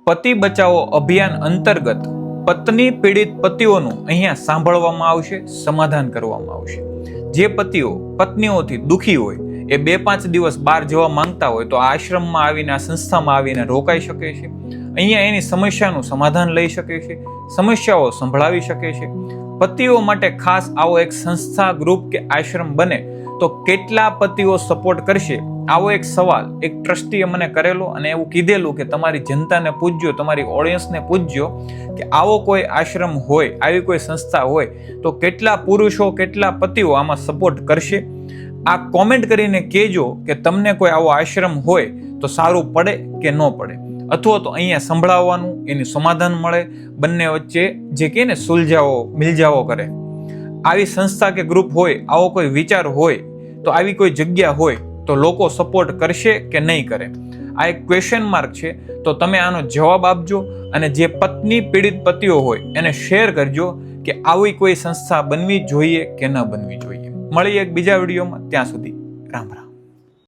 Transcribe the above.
પતિ બચાવો અભિયાન અંતર્ગત પત્ની પીડિત પતિઓનું અહીંયા સાંભળવામાં આવશે, સમાધાન કરવામાં આવશે. જે પતિઓ પત્નીઓથી દુખી હોય એ 2-5 દિવસ બહાર જવા માંગતા હોય તો આ આશ્રમમાં આવીને, આ સંસ્થામાં આવીને રોકાઈ શકે છે. અહીંયા એની સમસ્યાનું સમાધાન લઈ શકે છે, સમસ્યાઓ સંભળાવી શકે છે. પતિઓ માટે ખાસ આવો એક સંસ્થા, ગ્રુપ કે આશ્રમ બને તો કેટલા પતિઓ સપોર્ટ કરશે? આવો એક સવાલ એક ટ્રસ્ટીએ મને કરેલો અને એવું કીધેલું કે તમારી જનતાને પૂછજો, તમારી ઓડિયન્સને પૂછજો કે આવો કોઈ આશ્રમ હોય, આવી કોઈ સંસ્થા હોય તો કેટલા પુરુષો, કેટલા પતિઓ આમાં સપોર્ટ કરશે? આ કોમેન્ટ કરીને કહેજો કે તમને કોઈ આવો આશ્રમ હોય તો સારું પડે કે ન પડે, અથવા તો અહીંયા સંભળાવવાનું, એનું સમાધાન મળે, બંને વચ્ચે જે કહે ને સુલઝાઓ મિલજાઓ કરે. આવી સંસ્થા કે ગ્રુપ હોય, આવો કોઈ વિચાર હોય તો આવી કોઈ જગ્યા હોય તો લોકો સપોર્ટ કરશે કે નહીં કરે? આ એક ક્વેશ્ચન માર્ક છે. તો તમે આનો જવાબ આપજો અને જે પત્ની પીડિત પતિઓ હોય એને શેર કરજો કે આવી કોઈ સંસ્થા બનવી જોઈએ કે ન બનવી જોઈએ. મળીએ એક બીજા વિડીયોમાં. ત્યાં સુધી રામ રામ.